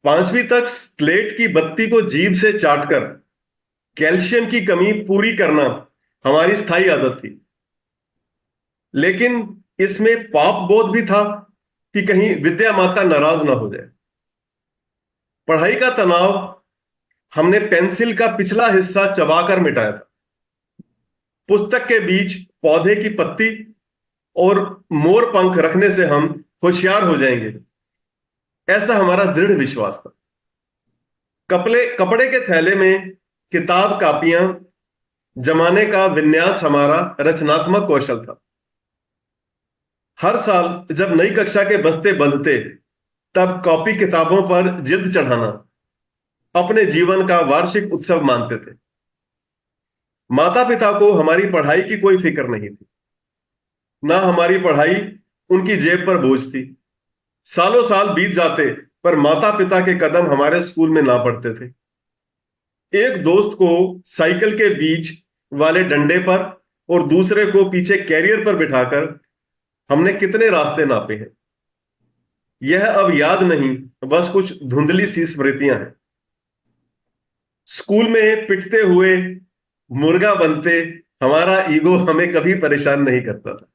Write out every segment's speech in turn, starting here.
5वीं तक स्लेट की बत्ती को जीभ से चाटकर कैल्शियम की कमी पूरी करना हमारी स्थायी आदत थी। लेकिन इसमें पाप बोध भी था कि कहीं विद्या माता नाराज ना हो जाए। पढ़ाई का तनाव हमने पेंसिल का पिछला हिस्सा चबाकर मिटाया था। पुस्तक के बीच पौधे की पत्ती और मोर पंख रखने से हम होशियार हो जाएंगे, ऐसा हमारा दृढ़ विश्वास था। कपड़े कपड़े के थैले में किताब कापियां जमाने का विन्यास हमारा रचनात्मक कौशल था। हर साल जब नई कक्षा के बस्ते बंधते, तब कॉपी किताबों पर जिल्द चढ़ाना अपने जीवन का वार्षिक उत्सव मानते थे। माता पिता को हमारी पढ़ाई की कोई फिक्र नहीं थी, ना हमारी पढ़ाई उनकी जेब पर बोझ थी। सालों साल बीत जाते, पर माता पिता के कदम हमारे स्कूल में ना पड़ते थे। एक दोस्त को साइकिल के बीच वाले डंडे पर और दूसरे को पीछे कैरियर पर बिठाकर हमने कितने रास्ते नापे हैं, यह अब याद नहीं, बस कुछ धुंधली सी स्मृतियां हैं। स्कूल में पिटते हुए मुर्गा बनते हमारा ईगो हमें कभी परेशान नहीं करता था।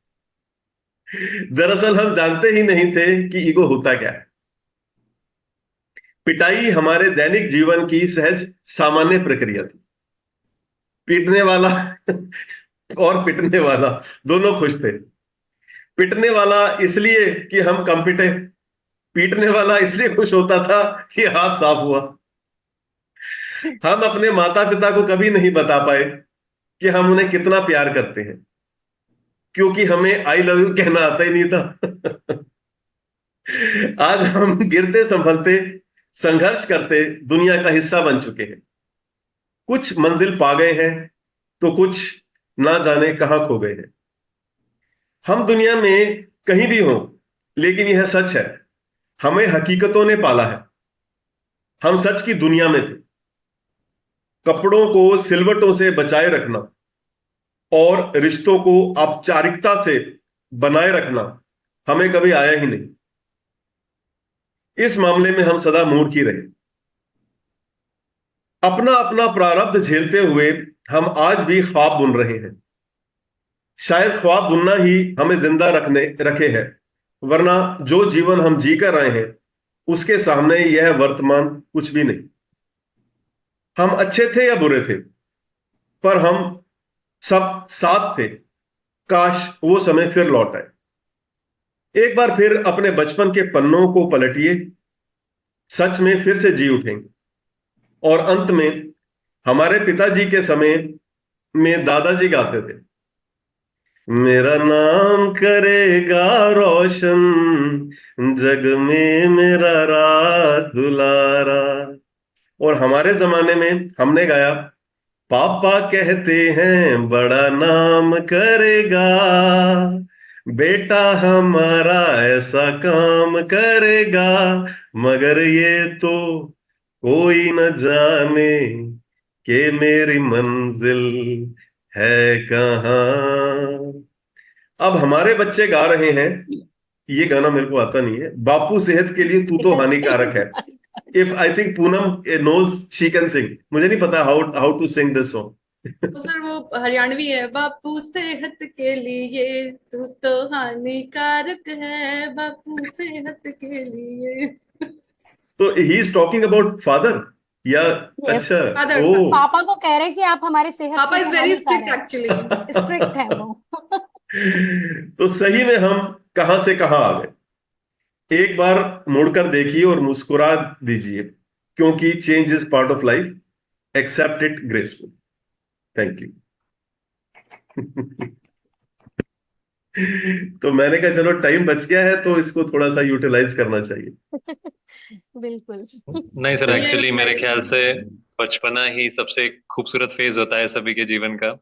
दरअसल हम जानते ही नहीं थे कि ईगो होता क्या है। पिटाई हमारे दैनिक जीवन की सहज सामान्य प्रक्रिया थी। पीटने वाला और पिटने वाला दोनों खुश थे। पिटने वाला इसलिए कि हम कम पिटे, पीटने वाला इसलिए खुश होता था कि हाथ साफ हुआ। हम अपने माता पिता को कभी नहीं बता पाए कि हम उन्हें कितना प्यार करते हैं, क्योंकि हमें आई लव यू कहना आता ही नहीं था। आज हम गिरते संभलते, संघर्ष करते दुनिया का हिस्सा बन चुके हैं। कुछ मंजिल पा गए हैं, तो कुछ ना जाने कहां खो गए हैं। हम दुनिया में कहीं भी हों, लेकिन यह सच है, हमें हकीकतों ने पाला है। हम सच की दुनिया में थे। कपड़ों को सिलवटों से बचाए रखना और रिश्तों को औपचारिकता से बनाए रखना हमें कभी आया ही नहीं। इस मामले में हम सदा मूर्ख ही रहे। अपना अपना प्रारब्ध झेलते हुए हम आज भी ख्वाब बुन रहे हैं। शायद ख्वाब बुनना ही हमें जिंदा रखने रखे है, वरना जो जीवन हम जी कर रहे हैं उसके सामने यह वर्तमान कुछ भी नहीं। हम अच्छे थे या बुरे थे, पर हम सब साथ थे। काश वो समय फिर लौट आए। एक बार फिर अपने बचपन के पन्नों को पलटिए, सच में फिर से जी उठेंगे। और अंत में हमारे पिताजी के समय में दादाजी गाते थे, मेरा नाम करेगा रोशन, जग में मेरा राज दुलारा। और हमारे जमाने में हमने गाया, पापा कहते हैं बड़ा नाम करेगा, बेटा हमारा ऐसा काम करेगा, मगर ये तो कोई न जाने कि मेरी मंजिल है कहाँ। अब हमारे बच्चे गा रहे हैं, ये गाना मेरे को आता नहीं है, बापू सेहत के लिए तू तो हानिकारक है। If I think Poonam knows she can sing, मुझे नहीं पता how how to sing this song. तो सर वो हरियाणवी है, बापू सेहत के लिए तू तो हानिकारक है, बापू सेहत के लिए। तो he is talking about father या? यस। अच्छा। फादर। ओ। पापा को कह रहे हैं कि आप हमारी सेहत पापा के इज लिए वेरी स्ट्रिक्ट हानिकारक एक्चुअली। है, स्ट्रिक्ट है वो। तो सही में हम कहां से कहां आ गए। एक बार मुड़कर देखिए और मुस्कुरा दीजिए, क्योंकि change is part of life, accept it graceful. Thank you. तो मैंने कहा चलो टाइम बच गया है तो इसको थोड़ा सा यूटिलाइज करना चाहिए। बिल्कुल। नहीं सर, बढ़िया एक्चुअली मेरे ख्याल यूटिलाइजेशन। से बचपना ही सबसे खूबसूरत फेज होता है सभी के जीवन का।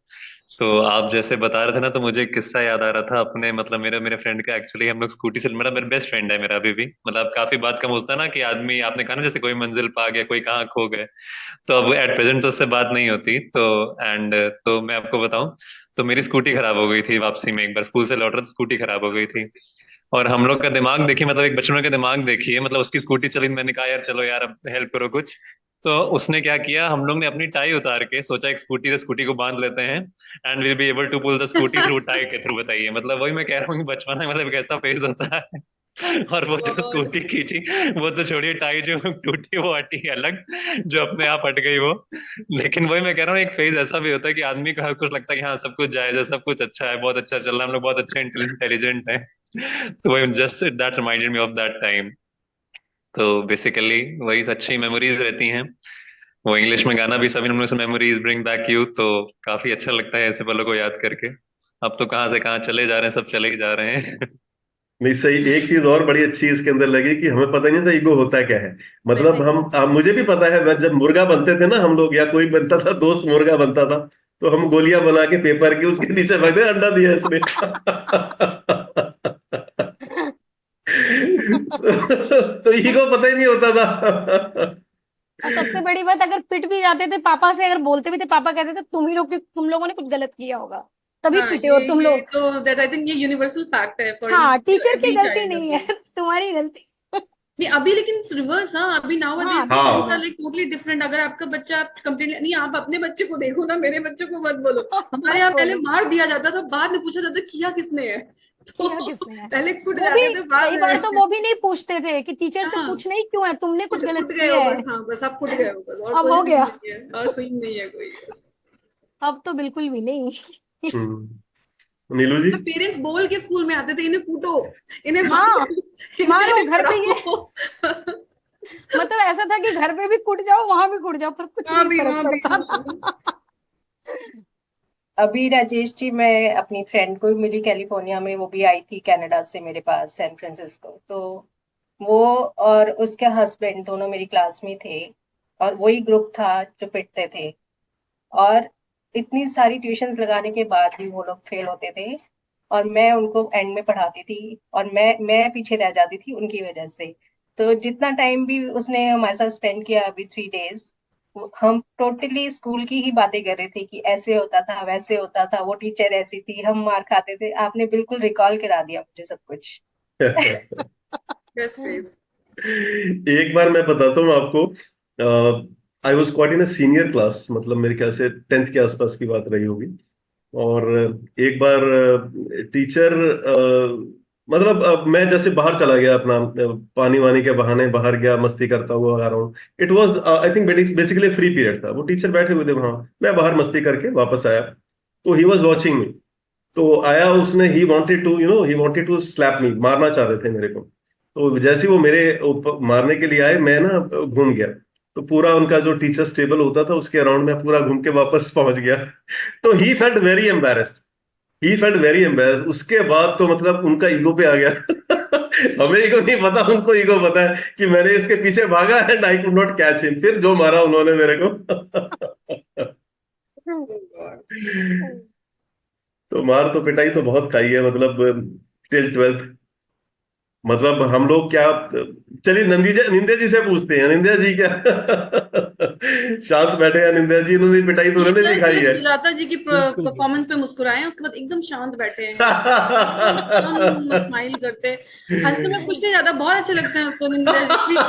तो आप जैसे बता रहे थे ना, तो मुझे एक किस्सा याद आ रहा था अपने, मतलब मेरे मेरे फ्रेंड का। एक्चुअली हम लोग स्कूटी से, मेरा मेरा बेस्ट फ्रेंड है मेरा अभी भी, मतलब काफी बात कम होता है ना कि आदमी, आपने कहा ना जैसे कोई मंजिल पा गया, कोई कहाँ खो गए। तो अब एट प्रेजेंट तो उससे बात नहीं होती। तो एंड तो मैं आपको बताऊं, तो मेरी स्कूटी खराब हो गई थी वापसी में, एक बार स्कूल से लौट रहा था, स्कूटी खराब हो गई थी। और हम लोग का दिमाग देखिए, मतलब एक बचपन का दिमाग देखिए, मतलब उसकी स्कूटी चली, मैंने कहा यार चलो यार अब हेल्प करो कुछ। तो उसने क्या किया, हम लोग ने अपनी टाई उतार के सोचा एक स्कूटी से स्कूटी को बांध लेते हैं and will be able to pull the scooty through tie के थ्रू। बताइए, मतलब वही मैं कह रहा हूँ कि बचपन में मतलब कैसा फेज होता है। और वो जो गॉड। स्कूटी खींची, वो तो छोड़िए, टाई जो टूटी वो हटी अलग, जो अपने आप हट गई वो। लेकिन वही मैं कह रहा हूँ, एक फेज ऐसा भी होता है कि आदमी को हर कुछ लगता है कि हाँ सब कुछ जायज है, सब कुछ अच्छा है, बहुत अच्छा चल रहा है, हम लोग बहुत अच्छे इंटेलिजेंट है। तो वही just that reminded me of that time. तो बेसिकली वही अच्छी मेमोरीज रहती हैं। वो इंग्लिश में गाना भी सभी ने, मेमोरीज ब्रिंग बैक यू, तो काफी अच्छा लगता है ऐसे पलों को याद करके। अब तो कहाँ से कहाँ चले जा रहे हैं, सब चले ही जा रहे हैं। नहीं सही, एक चीज और बड़ी अच्छी इसके अंदर लगी कि हमें पता ही नहीं था ईगो होता क्या है। मतलब सही। मुझे भी पता है, मैं जब मुर्गा बनते थे ना हम लोग, या कोई बनता था, दोस्त मुर्गा बनता था, तो हम गोलियां बना के पेपर के उसके नीचे रख दे, अंडा दिया इसने। तो ईगो पता ही नहीं होता था। और सबसे बड़ी बात, अगर पिट भी जाते थे पापा से, अगर बोलते भी थे, पापा कहते थे तुम ही लोग, तुम लोगों ने कुछ गलत किया होगा तभी हाँ, पिटे हो तुम ये लोग। तो दैट आई थिंक ये यूनिवर्सल फैक्ट है फॉर हाँ, टीचर की एवरी गलती चाइल्ड नहीं अभी। है, तुम्हारी गलती। नहीं अभी, लेकिन रिवर्स, हाँ अभी नाउ हाँ, अडेज पेरेंट्स आर हाँ। Like totally different. अगर आपका बच्चा कंप्लेन नहीं, आप अपने बच्चे को देखो ना, मेरे बच्चे को मत बोलो। हमारे मत यहाँ पहले बोलो मार दिया जाता था, बाद में पूछा जाता किया किसने है। तो किया किसने है। पहले कुट वो भी जाते थे, बाद कई बार तो में। वो भी नहीं पूछते थे कि टीचर से हाँ, पूछना ही क्यों है, तुमने कुछ कुट गलत कुट गए हो किया है। बस, हाँ बस आप कुट गए हो बस, और अब कोई हो सीन गया। नहीं है, और सीन नहीं है कोई बस। अब तो बिल्कुल भी नहीं। नीलू जी। तो पेरेंट्स बोल के स्कूल में आते थे, इन्हें कूटो, इन्हें हाँ, मारो, मारो इन्हें घर पे ये। पढ़ाओ। मतलब ऐसा था कि घर पे भी कूट जाओ, वहां भी कूट जाओ, पर कुछ नहीं फर्क वहां भी पड़ता हाँ। था। अभी राजेश जी, मैं अपनी फ्रेंड को मिली कैलिफोर्निया में, वो भी आई थी कनाडा से मेरे पास सैन फ्रांसिस्को। तो वो और उसके हस्बैंड दोनों मेरी क्लास में थे, और वही ग्रुप था जो पिटते थे। और इतनी सारी ट्यूशंस लगाने के बाद भी वो लोग फेल होते थे, और मैं उनको एंड में पढ़ाती थी, और मैं पीछे रह जाती थी उनकी वजह से। तो जितना टाइम भी उसने हमारे साथ स्पेंड किया अभी 3 डेज, हम टोटली स्कूल की ही बातें कर रहे थे कि ऐसे होता था, वैसे होता था, वो टीचर ऐसी थी, हम मार खाते थे। आपने बिल्कुल रिकॉल करा दिया मुझे सब कुछ। Best phase. एक बार मैं बताता हूँ आपको। I was quite in senior class, मतलब मेरे ख्याल से 10th के आसपास की बात रही होगी। और एक बार टीचर, मतलब मैं जैसे बाहर चला गया अपना, पानी वानी के बहाने बाहर गया, मस्ती करता हुआ आ रहा हूँ। It was I think basically free period था, वो टीचर बैठे हुए थे वहां, मैं बाहर मस्ती करके वापस आया, तो ही वॉज वॉचिंग मी। तो आया उसने, he wanted to he wanted to slap me, मारना चाह रहे थे मेरे को। तो जैसे ही वो मेरे ऊपर मारने के लिए आए, मैं ना घूम गया। तो पूरा उनका जो टीचर्स टेबल होता था उसके अराउंड में पूरा घूम के वापस पहुंच गया। तो he felt very embarrassed, he felt very embarrassed. उसके बाद तो मतलब उनका ईगो पे आ गया। हमें ईगो नहीं पता, उनको ईगो पता है कि मैंने इसके पीछे भागा and I could not catch him, फिर जो मारा उन्होंने मेरे को। तो मार तो पिटाई तो बहुत खाई है, मतलब टिल 12th। मतलब हम लोग क्या, चलिए निंदे जी से पूछते हैं, निंदे जी क्या शांत बैठे हैं निंदे जी, इन्होंने पिटाई तो उन्होंने भी टीचर खाई सिर्फ है। सुजाता जी की बिल्कुल बिल्कुल। परफॉर्मेंस पे मुस्कुराए हैं, उसके बाद एकदम शांत बैठे हैं, एकदम स्माइल करते हैं, हंसते में कुछ नहीं ज्यादा, बहुत अच्छे लगते हैं उसको निंदा जी। Please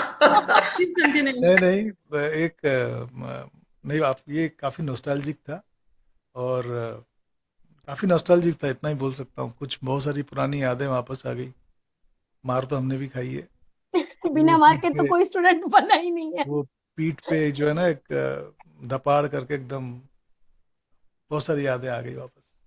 please continue. नहीं नहीं, एक नहीं, आप ये काफी नॉस्टैल्जिक था। और काफी नॉस्टैल्जिक था, इतना ही बोल सकता हूँ। कुछ बहुत सारी पुरानी यादें वापस आ गई। मार तो हमने भी खाई है। वो बिना मार पीठ के तो पे कोई स्टूडेंट बना ही नहीं है। वो पीठ पे जो है ना, एक धपाड़ करके एकदम, बहुत सारी यादें आ गई वापस।